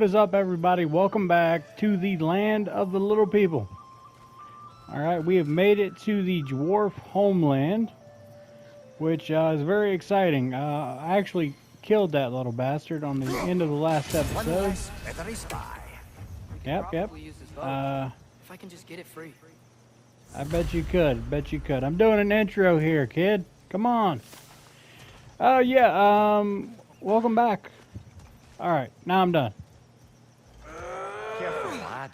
What is up, everybody? Welcome back to the land of the little people. Alright, we have made it to the dwarf homeland, which is very exciting. I actually killed that little bastard on the end of the last episode. Yep. If I can just get it free. I bet you could. I'm doing an intro here, kid. Come on. Welcome back. Alright, now I'm done. Careful, lad.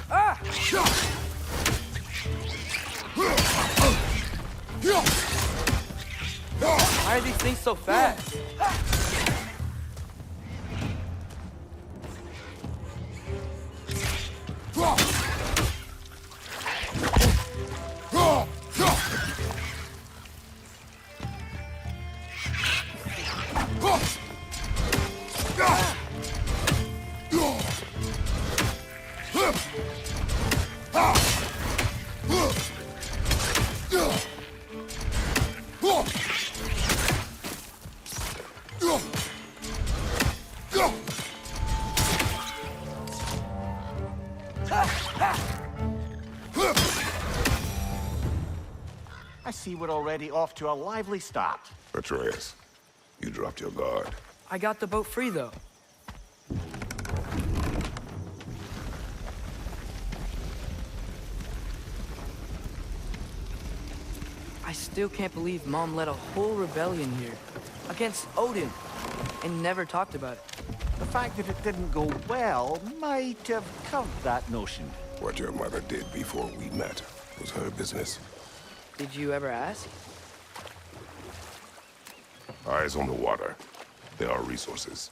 Ah! Why are these things so fast? I see we're already off to a lively start. Atreus, you dropped your guard. I got the boat free, though. I still can't believe Mom led a whole rebellion here against Odin and never talked about it. The fact that it didn't go well might have curved that notion. What your mother did before we met was her business. Did you ever ask? Eyes on the water. There are resources.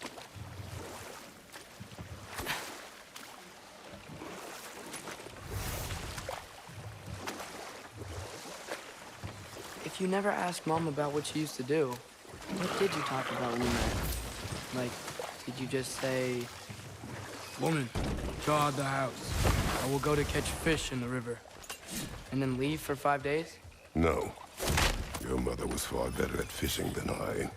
If you never asked Mom about what she used to do, what did you talk about when you met? Like, did you just say, "Woman, guard the house. I will go to catch fish in the river," and then leave for 5 days? No. Your mother was far better at fishing than I.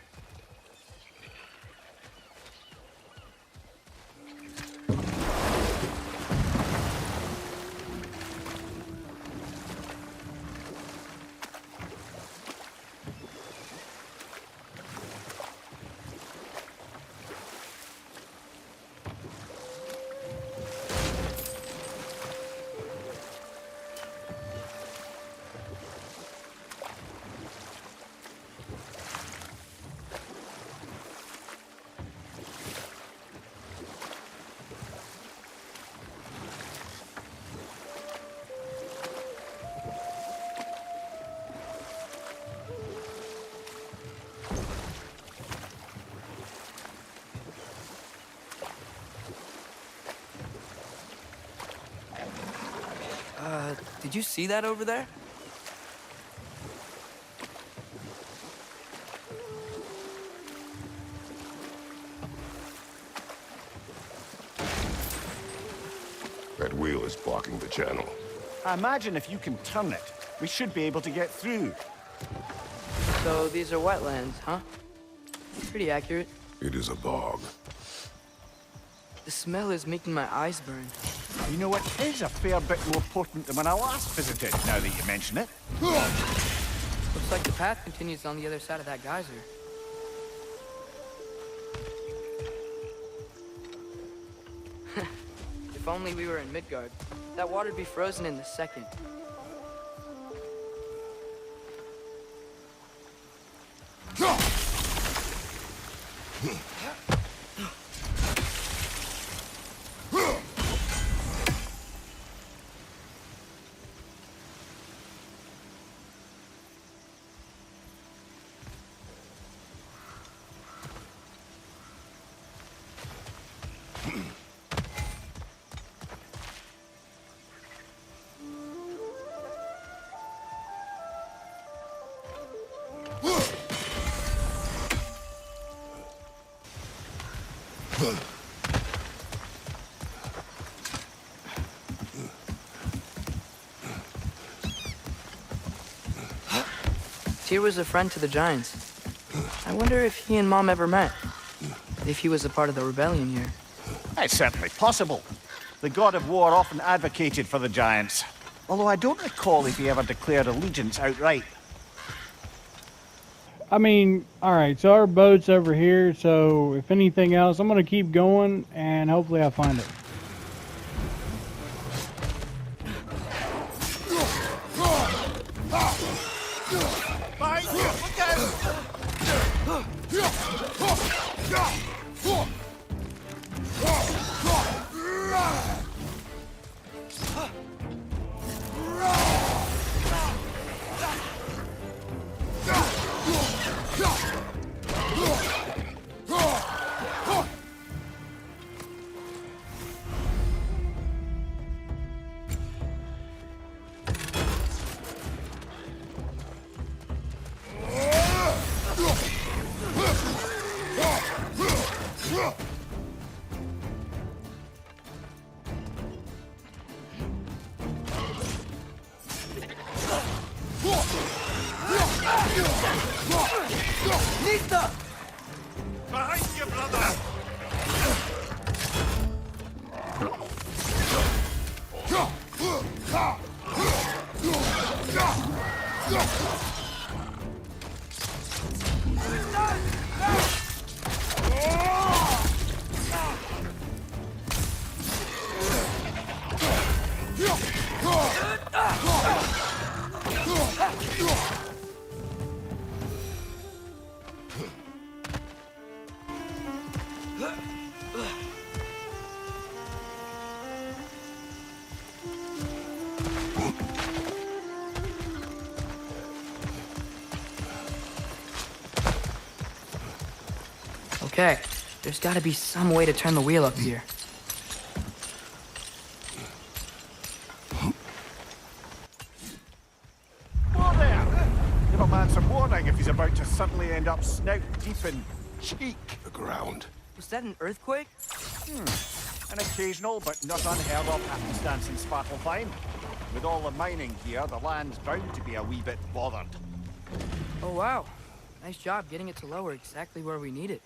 Did you see that over there? That wheel is blocking the channel. I imagine if you can turn it, we should be able to get through. So these are wetlands, huh? Pretty accurate. It is a bog. The smell is making my eyes burn. You know, it is a fair bit more potent than when I last visited, now that you mention it. Looks like the path continues on the other side of that geyser. If only we were in Midgard. That water'd be frozen in a second. Tyr was a friend to the Giants. I wonder if he and Mom ever met. If he was a part of the rebellion here. It's certainly possible. The god of war often advocated for the giants. Although I don't recall if he ever declared allegiance outright. I mean, alright, so our boat's over here, so if anything else, I'm gonna keep going, and hopefully I find it. Behind you! Look out! Behind you, brother! Okay, there's gotta be some way to turn the wheel up here. Whoa there! Give a man some warning if he's about to suddenly end up snout deep in cheek. The ground. Was that an earthquake? An occasional but not unheard of happenstance in Svartalfheim. With all the mining here, the land's bound to be a wee bit bothered. Oh wow. Nice job getting it to lower exactly where we need it.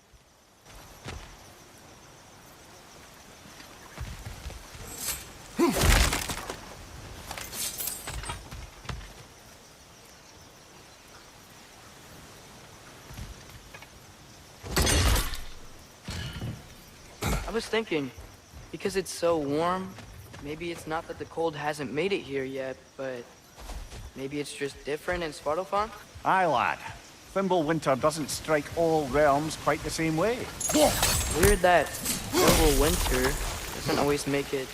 I was thinking, because it's so warm, maybe it's not that the cold hasn't made it here yet, but maybe it's just different in Svartalfheim? Aye, lad. Winter doesn't strike all realms quite the same way. Weird that winter doesn't always make it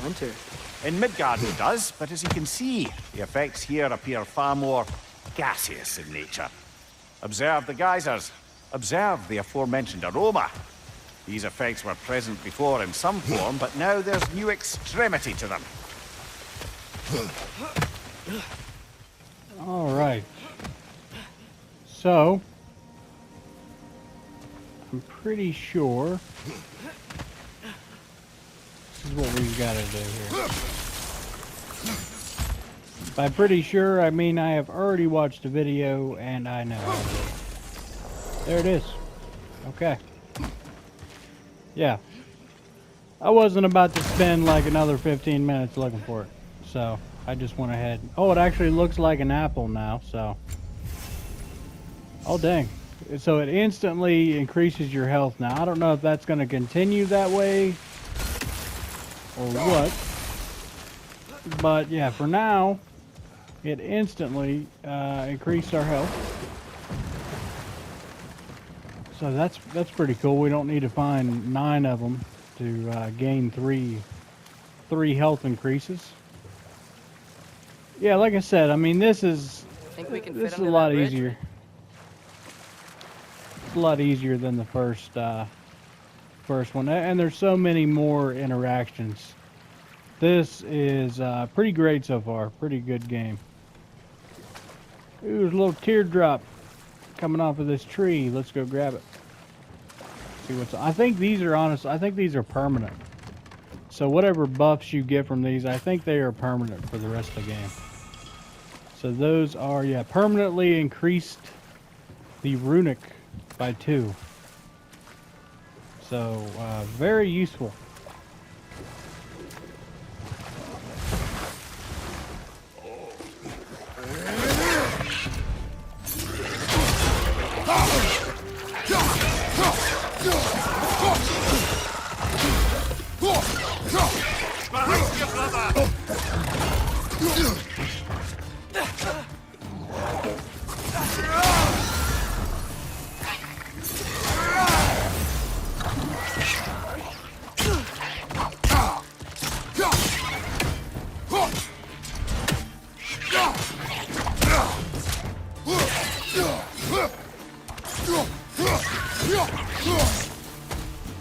winter. In Midgard it does, but as you can see, the effects here appear far more gaseous in nature. Observe the geysers. Observe the aforementioned aroma. These effects were present before in some form, but now there's new extremity to them. Alright. So, I'm pretty sure this is what we've got to do here. By pretty sure, I mean I have already watched the video and I know how to do it. There it is. Okay. Yeah. I wasn't about to spend like another 15 minutes looking for it. So, I just went ahead. Oh, it actually looks like an apple now, so. Oh, dang. So it instantly increases your health now. I don't know if that's going to continue that way or what. But yeah, for now, it instantly increased our health. So that's pretty cool. We don't need to find 9 of them to gain three health increases. Yeah, like I said, I mean this is a lot easier. It's a lot easier than the first one, and there's so many more interactions. This is pretty great so far. Pretty good game. Ooh, there's a little teardrop coming off of this tree. Let's go grab it. See what's. I think these are I think these are permanent. So whatever buffs you get from these, I think they are permanent for the rest of the game. So those are permanently increased the runic by 2. So, very useful.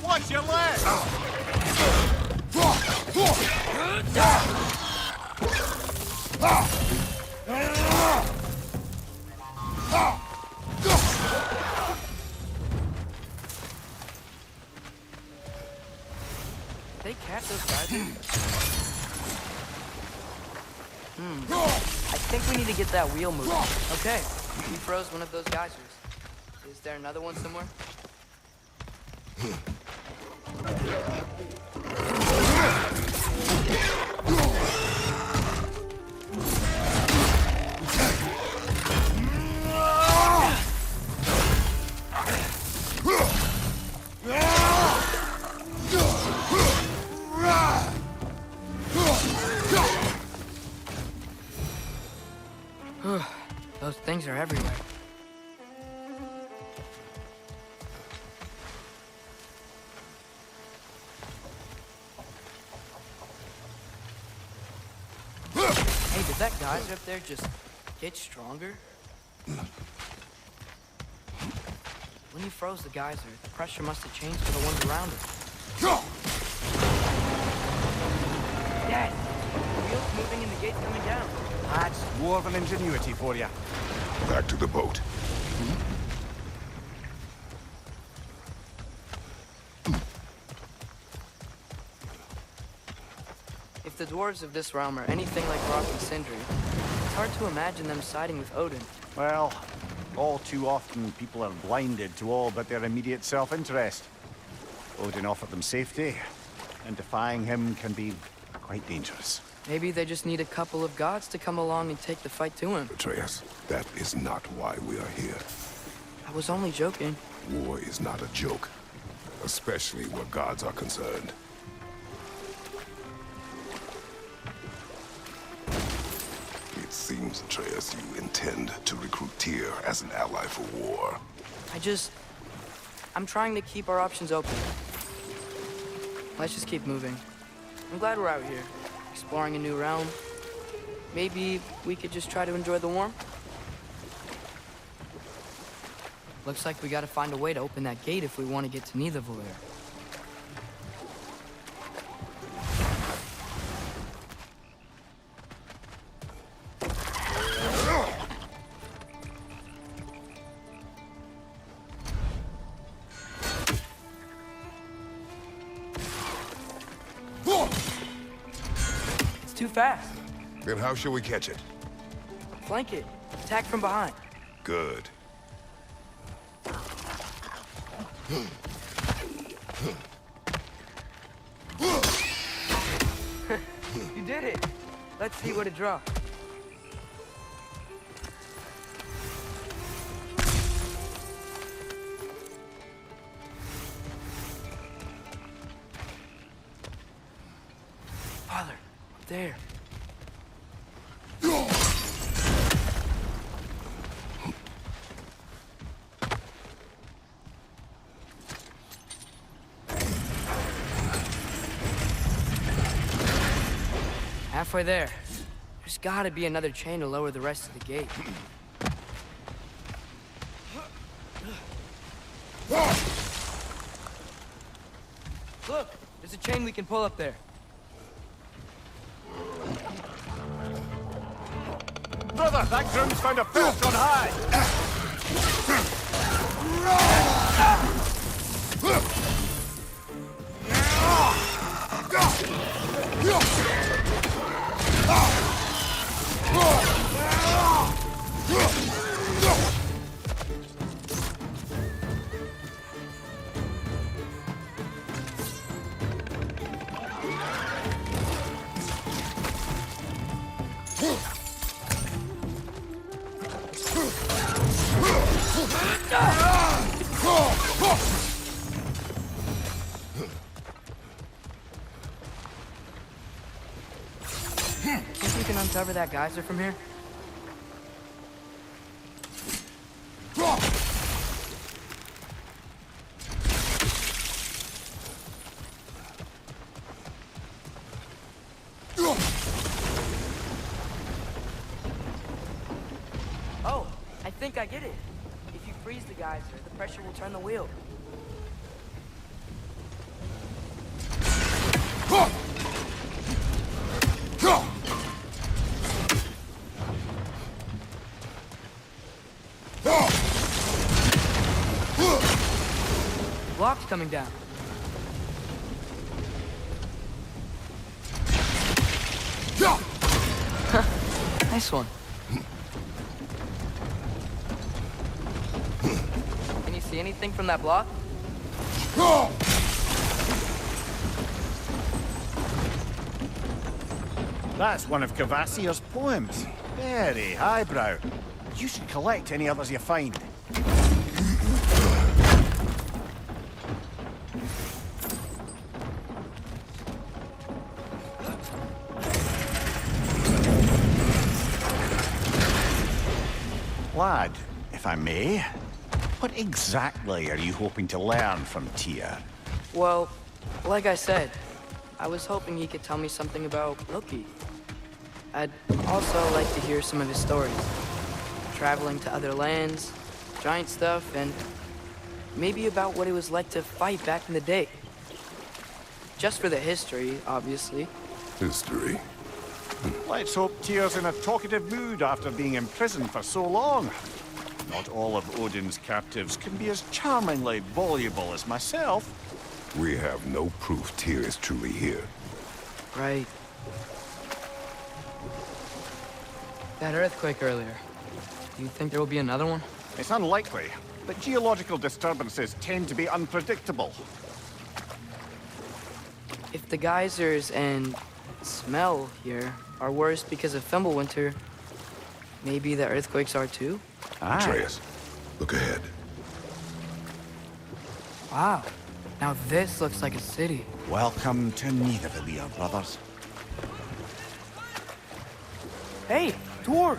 Watch your leg! They catch those guys. I think we need to get that wheel moving. Okay, we froze one of those geysers. Is there another one somewhere? Those things are everywhere. Hey, did that geyser up there just get stronger? When you froze the geyser, the pressure must have changed for the ones around it. Dad, the wheel's moving and the gate's coming down. That's more than ingenuity for you. Back to the boat. If the dwarves of this realm are anything like Rock and Sindri, it's hard to imagine them siding with Odin. Well, all too often people are blinded to all but their immediate self-interest. Odin offered them safety, and defying him can be quite dangerous. Maybe they just need a couple of gods to come along and take the fight to him. Atreus, that is not why we are here. I was only joking. War is not a joke, especially where gods are concerned. It seems, Atreus, you intend to recruit Tyr as an ally for war. I'm trying to keep our options open. Let's just keep moving. I'm glad we're out here, exploring a new realm. Maybe we could just try to enjoy the warmth? Looks like we gotta find a way to open that gate if we want to get to Nidavellir. It's too fast. Then how shall we catch it? Flank it. Attack from behind. Good. You did it. Let's see what it draws. Father, up there. Halfway there. There's gotta be another chain to lower the rest of the gate. Look, there's a chain we can pull up there. Brother, that groom's found a perch on high! Think we can uncover that geyser from here? Oh, I think I get it. If you freeze the geyser, the pressure will turn the wheel. Block's coming down. Nice one. Can you see anything from that block? That's one of Cavassier's poems. Very highbrow. You should collect any others you find. Lad, if I may, what exactly are you hoping to learn from Tyr? Well, like I said, I was hoping he could tell me something about Loki. I'd also like to hear some of his stories. Traveling to other lands, giant stuff, and maybe about what it was like to fight back in the day. Just for the history, obviously. History. Let's hope Tyr's in a talkative mood after being imprisoned for so long. Not all of Odin's captives can be as charmingly voluble as myself. We have no proof Tyr is truly here. Right. That earthquake earlier. Do you think there will be another one? It's unlikely, but geological disturbances tend to be unpredictable. If the geysers and smell here are worse because of Fimbulwinter, maybe the earthquakes are too? Aye. Atreus, look ahead. Wow. Now this looks like a city. Welcome to Nidavellir, brothers. Hey, dwarves!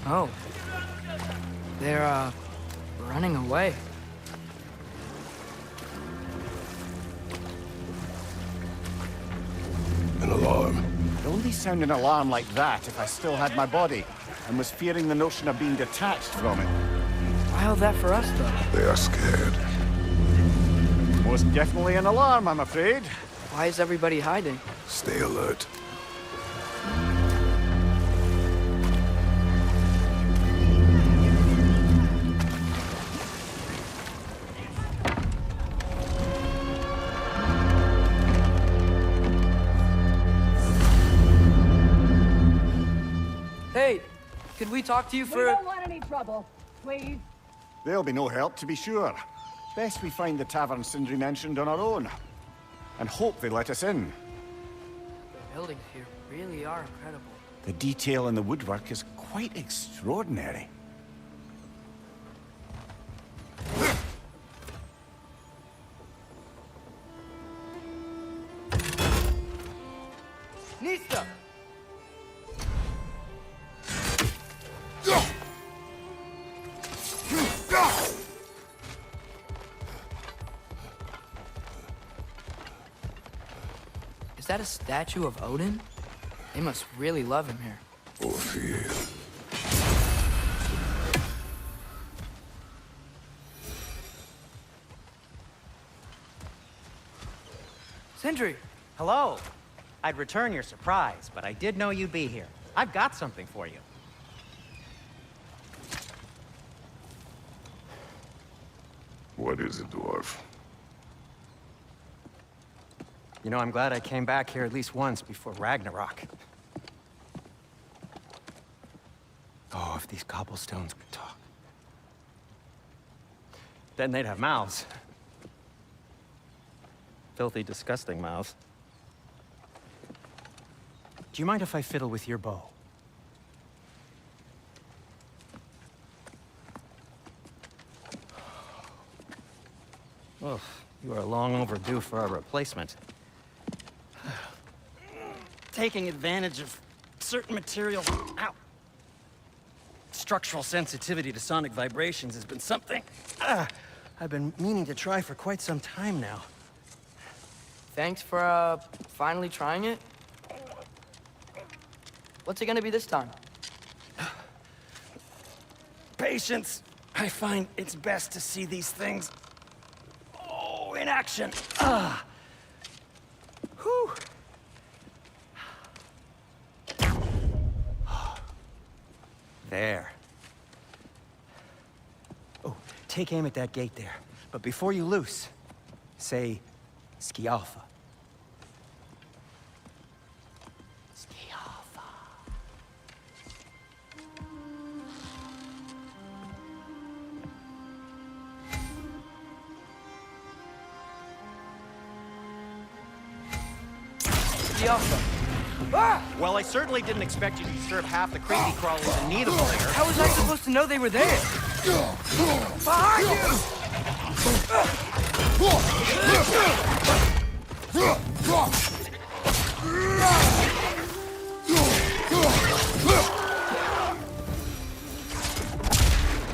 Oh. They're, running away. An alarm. I'd only sound an alarm like that if I still had my body, and was fearing the notion of being detached from it. Why all that for us, though? They are scared. Most definitely an alarm, I'm afraid. Why is everybody hiding? Stay alert. Hey, could we talk to you We for... don't want any trouble, please. There'll be no help, to be sure. Best we find the tavern Sindri mentioned on our own. And hope they let us in. The buildings here really are incredible. The detail in the woodwork is quite extraordinary. Nista! Is that a statue of Odin? They must really love him here. Or fear. Sindri! Hello. I'd return your surprise, but I did know you'd be here. I've got something for you. What is it, dwarf? You know, I'm glad I came back here at least once before Ragnarok. Oh, if these cobblestones could talk. Then they'd have mouths. Filthy, disgusting mouths. Do you mind if I fiddle with your bow? Ugh, you are long overdue for a replacement. Taking advantage of certain materials. Ow! Structural sensitivity to sonic vibrations has been something I've been meaning to try for quite some time now. Thanks for, finally trying it. What's it gonna be this time? Patience. I find it's best to see these things, in action. Whew. There. Oh, take aim at that gate there. But before you loose, say, Skialfa. Skialfa. Skialfa. Ah! Well, I certainly didn't expect you to disturb half the creepy crawlers in need of a lair. How was I supposed to know they were there? Behind you!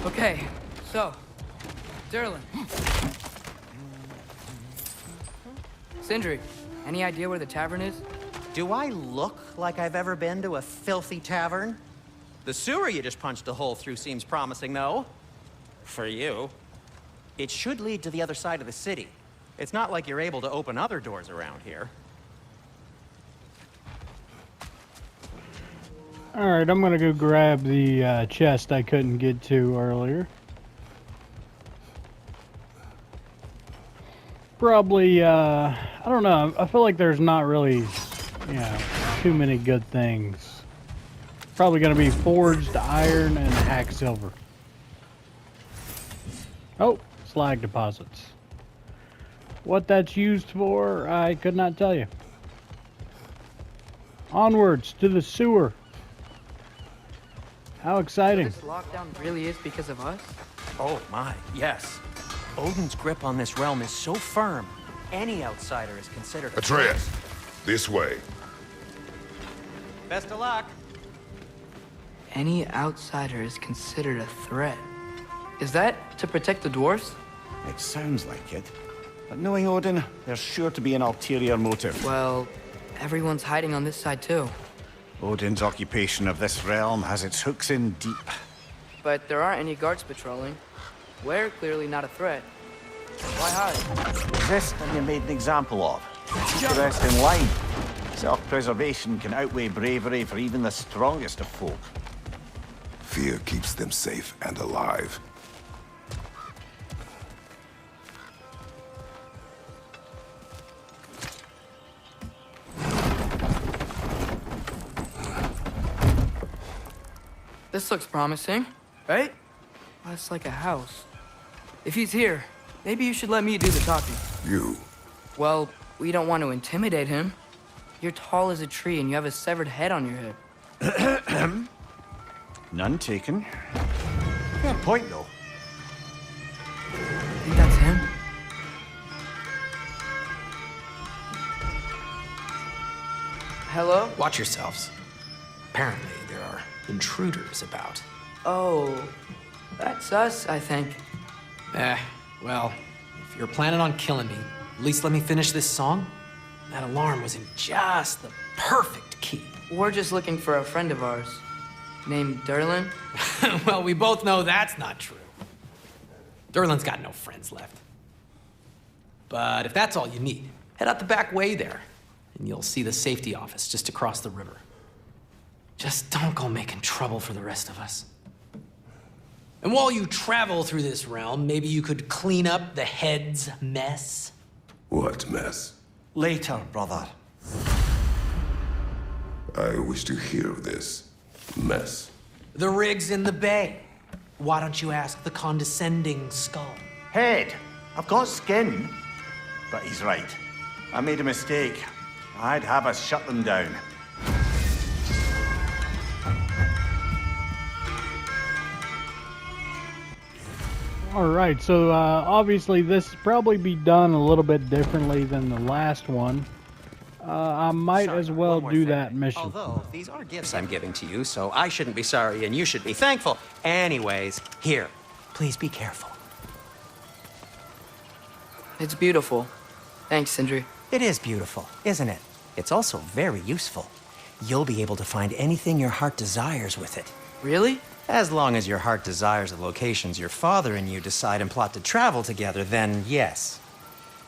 Okay, so, Derlin. Sindri, any idea where the tavern is? Do I look like I've ever been to a filthy tavern? The sewer you just punched a hole through seems promising, though. For you. It should lead to the other side of the city. It's not like you're able to open other doors around here. Alright, I'm gonna go grab the chest I couldn't get to earlier. Probably, I don't know, I feel like there's not really, too many good things. Probably gonna be forged iron and hack silver. Oh, slag deposits. What that's used for, I could not tell you. Onwards to the sewer. How exciting. This lockdown really is because of us? Oh my, yes. Odin's grip on this realm is so firm, any outsider is considered a threat. Atreus, this way. Best of luck. Any outsider is considered a threat. Is that to protect the dwarfs? It sounds like it. But knowing Odin, there's sure to be an ulterior motive. Well, everyone's hiding on this side too. Odin's occupation of this realm has its hooks in deep. But there aren't any guards patrolling. We're clearly not a threat. Why hide? Resist and you're made an example of. Keep the rest in line. Self-preservation can outweigh bravery for even the strongest of folk. Fear keeps them safe and alive. This looks promising, right? Well, it's like a house. If he's here, maybe you should let me do the talking. You. Well, we don't want to intimidate him. You're tall as a tree and you have a severed head on your head. None taken. Fair point, though. Think that's him? Hello? Watch yourselves. Apparently, there are intruders about. Oh, that's us, I think. Well, if you're planning on killing me, at least let me finish this song. That alarm was in just the perfect key. We're just looking for a friend of ours named Derlin. Well, we both know that's not true. Derlin's got no friends left. But if that's all you need, head out the back way there, and you'll see the safety office just across the river. Just don't go making trouble for the rest of us. And while you travel through this realm, maybe you could clean up the head's mess. What mess? Later, brother. I wish to hear of this mess. The rig's in the bay. Why don't you ask the condescending skull? Head. I've got skin. But he's right. I made a mistake. I'd have us shut them down. All right, so obviously this probably be done a little bit differently than the last one. I might Sorry, as well one more do thing. that mission. Although, these are gifts I'm giving to you, so I shouldn't be sorry and you should be thankful. Anyways, here, please be careful. It's beautiful. Thanks, Sindri. It is beautiful, isn't it? It's also very useful. You'll be able to find anything your heart desires with it. Really? As long as your heart desires the locations your father and you decide and plot to travel together, then yes.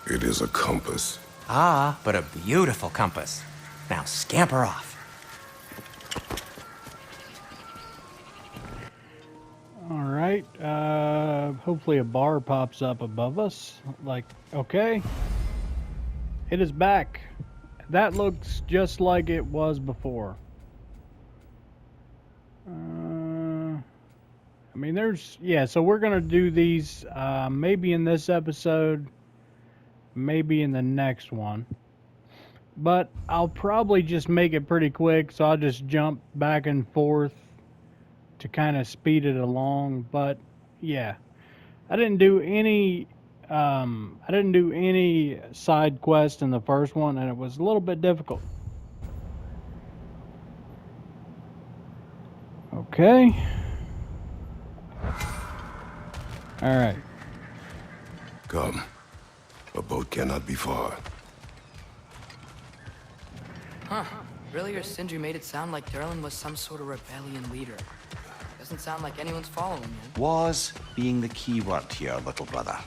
It is a compass. Ah, but a beautiful compass. Now scamper off. All right, hopefully a bar pops up above us. Like, okay. It is back. That looks just like it was before. I mean, yeah, so we're going to do these maybe in this episode, maybe in the next one. But I'll probably just make it pretty quick, so I'll just jump back and forth to kind of speed it along. But yeah, I didn't do any side quest in the first one, and it was a little bit difficult. Okay. All right. Come. A boat cannot be far. Huh. Earlier, Sindri made it sound like Durlin was some sort of rebellion leader. Doesn't sound like anyone's following him. Was being the key word here, little brother.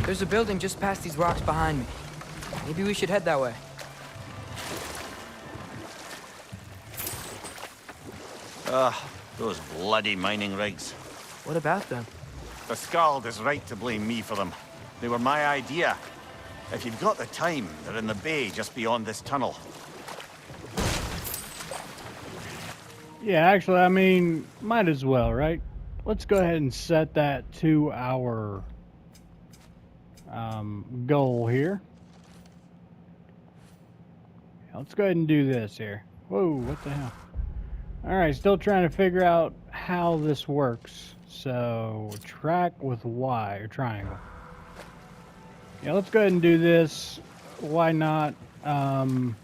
There's a building just past these rocks behind me. Maybe we should head that way. Those bloody mining rigs. What about them? The Skald is right to blame me for them. They were my idea. If you've got the time, they're in the bay just beyond this tunnel. Yeah, actually, I mean, might as well, right? Let's go ahead and set that to our goal here. Let's go ahead and do this here. Whoa, what the hell? All right, still trying to figure out how this works. So, track with Y, or triangle. Yeah, let's go ahead and do this. Why not? Although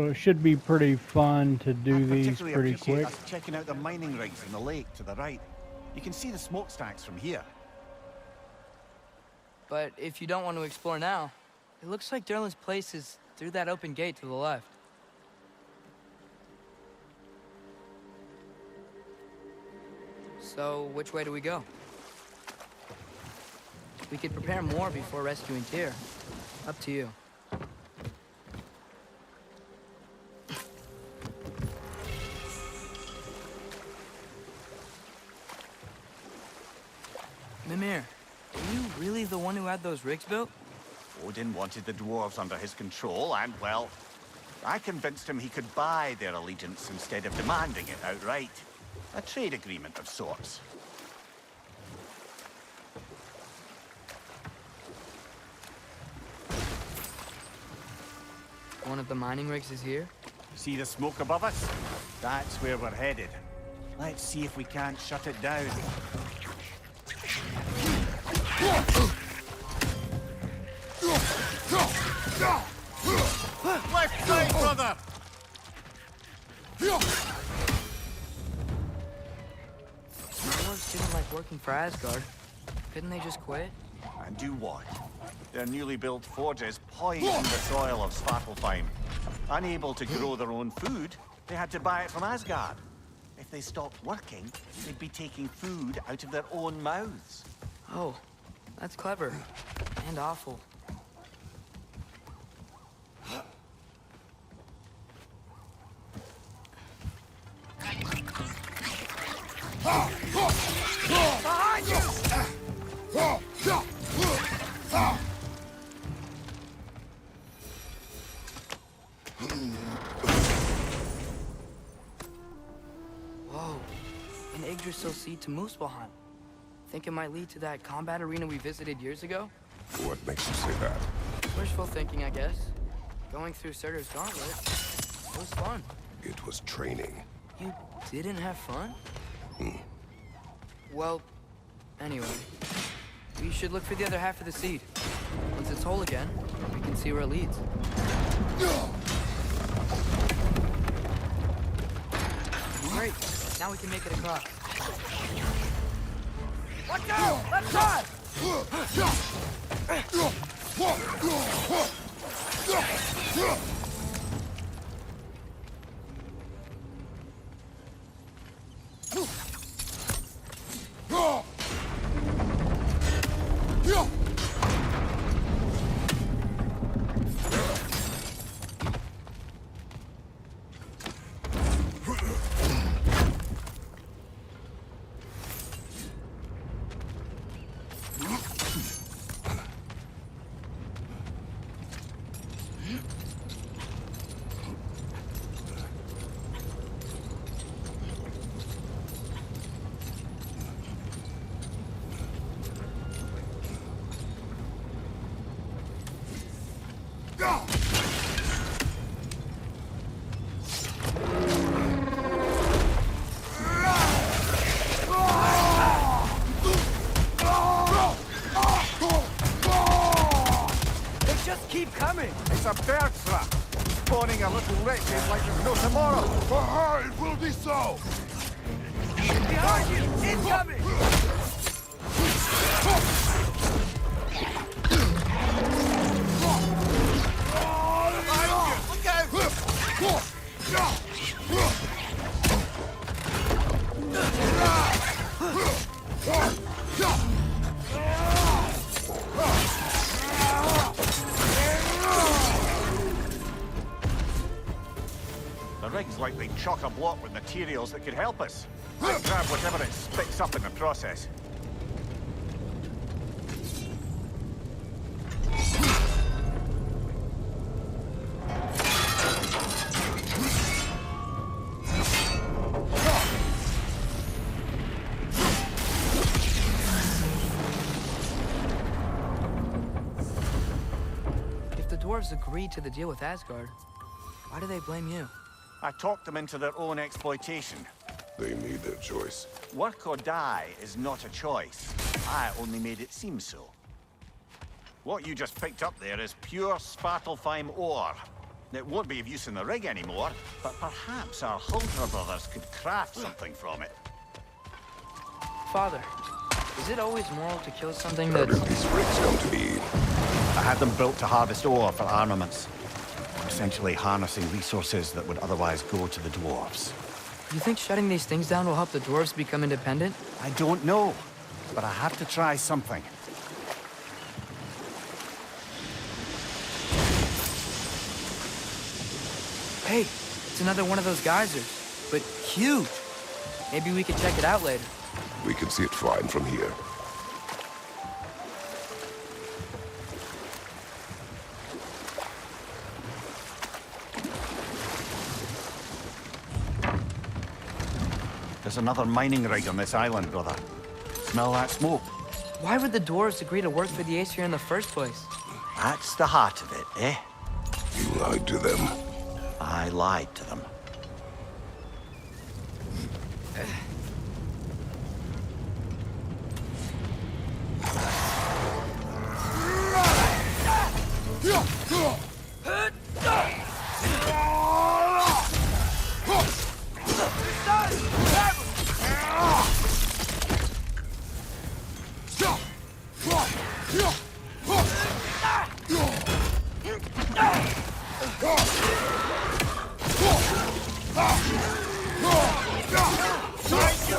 it should be pretty fun to do these pretty quick. Us checking out the mining rigs in the lake to the right. You can see the smokestacks from here. But if you don't want to explore now, it looks like Durlin's place is through that open gate to the left. So, which way do we go? We could prepare more before rescuing Tyr. Up to you. Mimir, are you really the one who had those rigs built? Odin wanted the dwarves under his control, and, well, I convinced him he could buy their allegiance instead of demanding it outright. A trade agreement of sorts. One of the mining rigs is here? See the smoke above us? That's where we're headed. Let's see if we can't shut it down. Left side, brother! Dwarves didn't like working for Asgard. Couldn't they just quit? And do what? Their newly built forges poisoned the soil of Svartalfheim. Unable to grow their own food, they had to buy it from Asgard. If they stopped working, they'd be taking food out of their own mouths. Oh, that's clever. And awful. Whoa, an Yggdrasil seed to Muspelheim. Think it might lead to that combat arena we visited years ago? What makes you say that? Wishful thinking, I guess. Going through Surtur's gauntlet, it was fun. It was training. You didn't have fun? Well, anyway, we should look for the other half of the seed. Once it's whole again, we can see where it leads. Great, now we can make it across. Watch out! Left side! Keep coming! It's a bird trap. Spawning a little wretched like there's no tomorrow. It will be so! Behind you! Incoming! The rig's likely chock-a-block with materials that could help us. I'll grab whatever it spits up in the process. If the dwarves agreed to the deal with Asgard, why do they blame you? I talked them into their own exploitation. They made their choice. Work or die is not a choice. I only made it seem so. What you just picked up there is pure Svartalfheim ore. It won't be of use in the rig anymore, but perhaps our Hulter brothers could craft something from it. Father, is it always moral to kill something How that's... did these rigs come to be? I had them built to harvest ore for armaments. Essentially harnessing resources that would otherwise go to the dwarves. You think shutting these things down will help the dwarves become independent? I don't know, but I have to try something. Hey, it's another one of those geysers, but huge. Maybe we could check it out later. We can see it fine from here. There's another mining rig on this island, brother. Smell that smoke? Why would the dwarves agree to work for the Aesir in the first place? That's the heart of it, eh? You lied to them. I lied to them.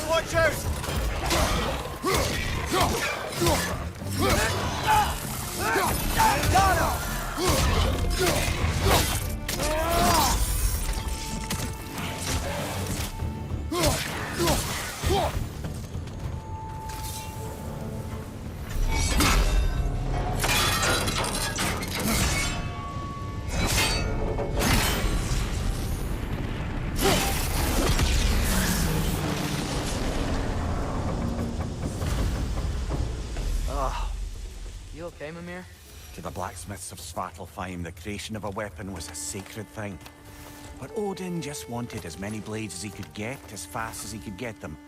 Watch out! You okay, Mimir? To the blacksmiths of Svartalfheim, the creation of a weapon was a sacred thing. But Odin just wanted as many blades as he could get, as fast as he could get them.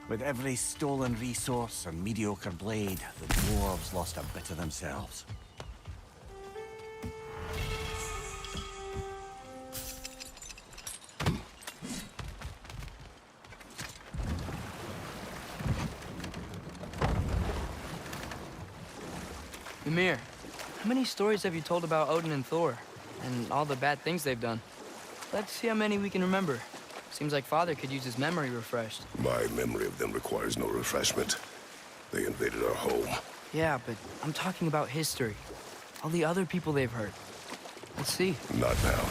With every stolen resource and mediocre blade, the dwarves lost a bit of themselves. Ymir, how many stories have you told about Odin and Thor? And all the bad things they've done? Let's see how many we can remember. Seems like Father could use his memory refreshed. My memory of them requires no refreshment. They invaded our home. Yeah, but I'm talking about history. All the other people they've hurt. Let's see. Not now.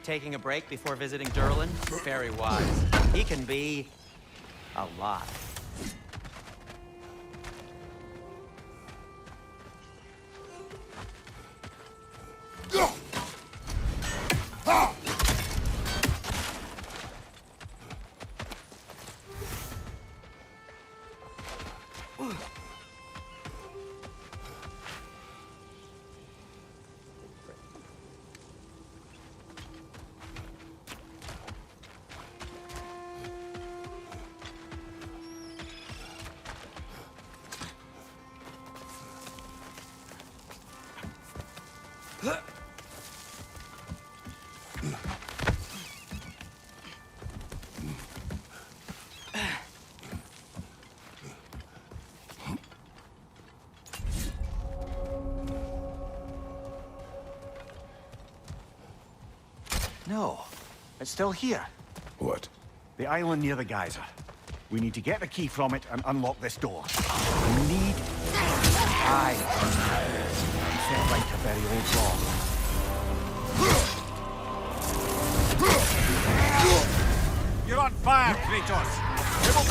Taking a break before visiting Durlin? Very wise. He can be a lot. No, it's still here. What? The island near the geyser. We need to get the key from it and unlock this door. We need... Aye. Set right a very old lock. You're on fire, Kratos! Dribble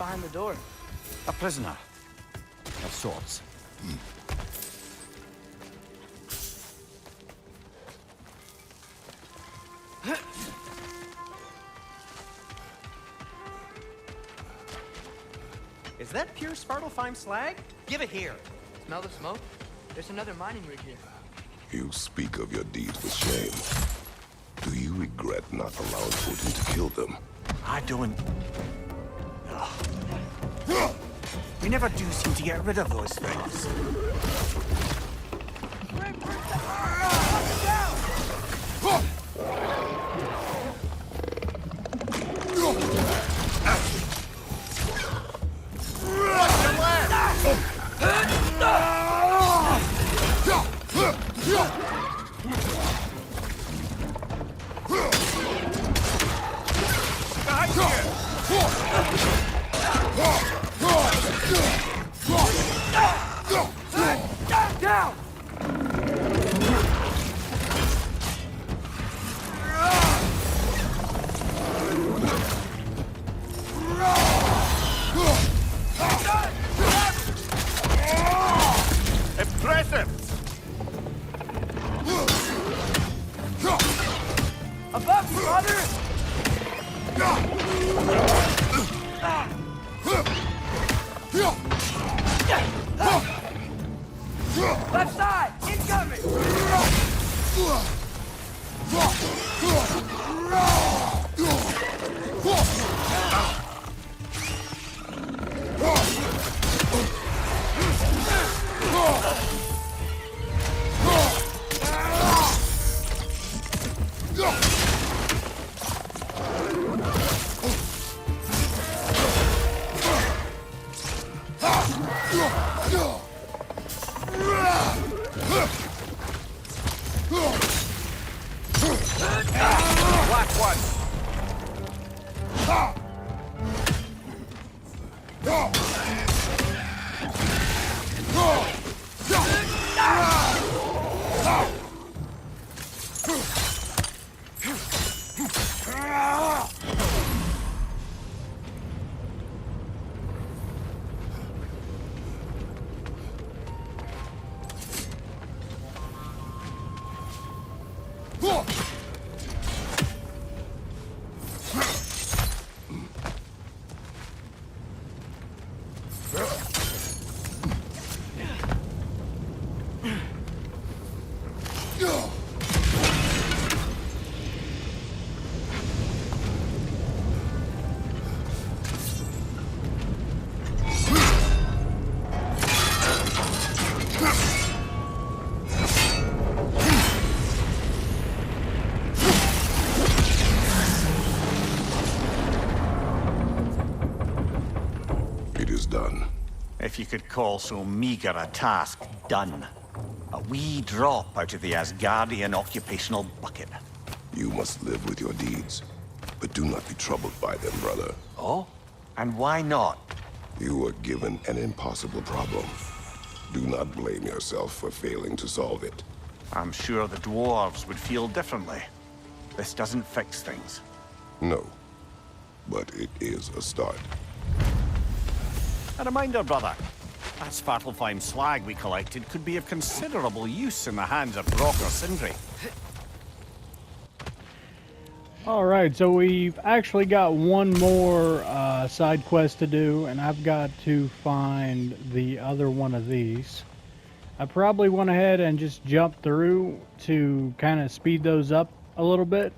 Behind the door. A prisoner. Of sorts. Is that pure Svartalfheim slag? Give it here. Smell the smoke? There's another mining rig here. You speak of your deeds with shame. Do you regret not allowing Odin to kill them? I don't... We never do seem to get rid of those things. Impressive! Above, brother! Left side! Incoming! It is done. If you could call so meager a task done. A wee drop out of the Asgardian occupational bucket. You must live with your deeds, but do not be troubled by them, brother. Oh? And why not? You were given an impossible problem. Do not blame yourself for failing to solve it. I'm sure the dwarves would feel differently. This doesn't fix things. No, but it is a start. A reminder, brother. That Svartalfheim slag we collected could be of considerable use in the hands of Brock or Sindri. Alright, so we've actually got one more side quest to do, and I've got to find the other one of these. I probably went ahead and just jumped through to kind of speed those up a little bit.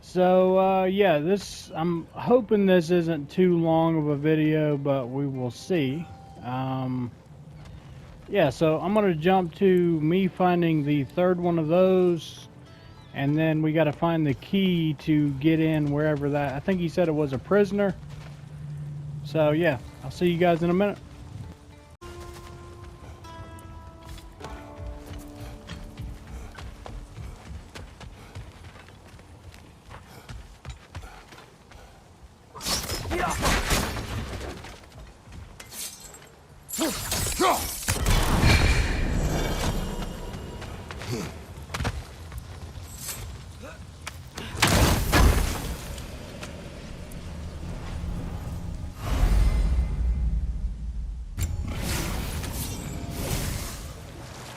So, yeah, I'm hoping this isn't too long of a video, but we will see. Yeah, so I'm going to jump to me finding the third one of those, and then we got to find the key to get in wherever that, I think he said it was a prisoner. So, yeah, I'll see you guys in a minute.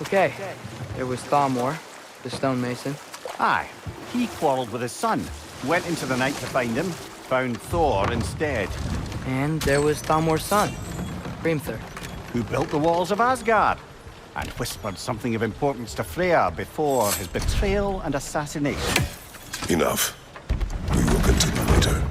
Okay, there was Thalmor, the stonemason. Aye, he quarreled with his son. Went into the night to find him. Found Thor instead. And there was Thalmor's son, Hrimthur. Who built the walls of Asgard. And whispered something of importance to Freya before his betrayal and assassination. Enough. We will continue later.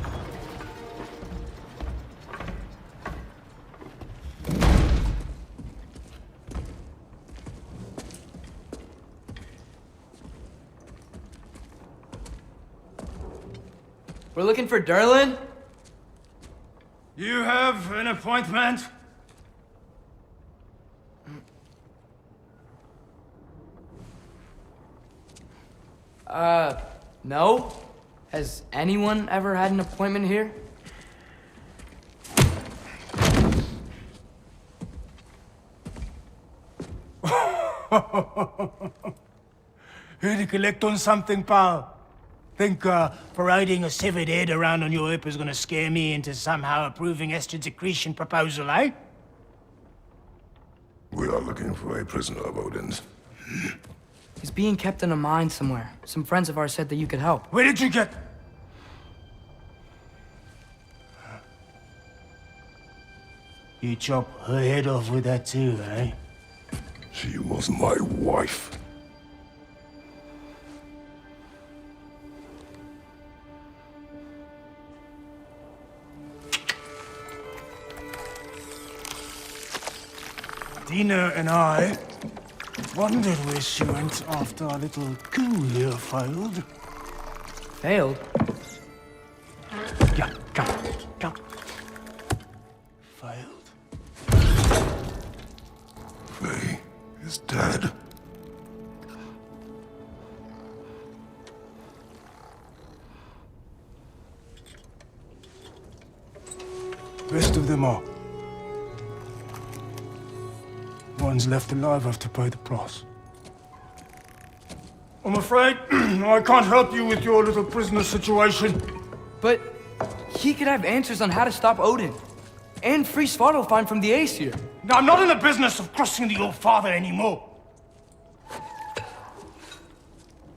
We're looking for Durlin? You have an appointment? No. Has anyone ever had an appointment here? Here to collect on something, pal? Think, parading a severed head around on your hip is gonna scare me into somehow approving Esther's accretion proposal, eh? We are looking for a prisoner of Odin's. He's being kept in a mine somewhere. Some friends of ours said that you could help. Where did you get... You chop her head off with that too, eh? She was my wife. Dina and I wondered where she went after our little coup here failed. Failed? Yeah, come. Failed. Faye is dead. Best of them all. One's left alive have to pay the price. I'm afraid I can't help you with your little prisoner situation. But he could have answers on how to stop Odin. And free Svartalfheim from the Aesir. Now, I'm not in the business of crossing the old father anymore.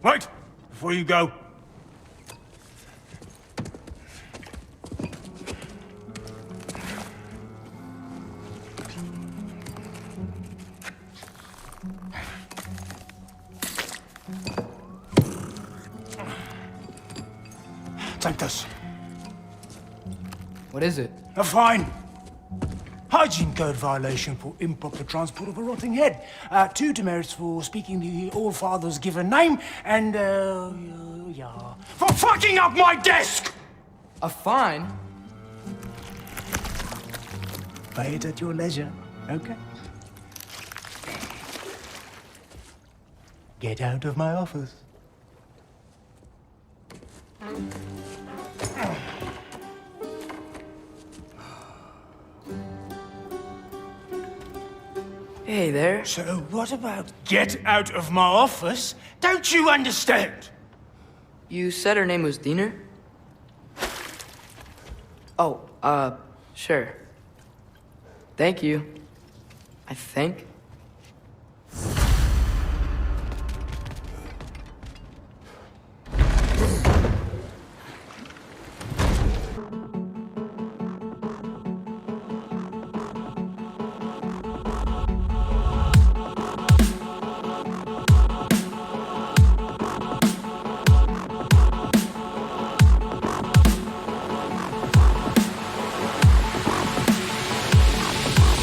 Wait, before you go. Take this. What is it? A fine. Hygiene code violation for improper transport of a rotting head. 2 demerits for speaking the All-Father's given name, and, yeah. For fucking up my desk! A fine? Pay it at your leisure, okay? Get out of my office. Hey there. So what about get out of my office? Don't you understand? You said her name was Diener? Oh, sure. Thank you. I think.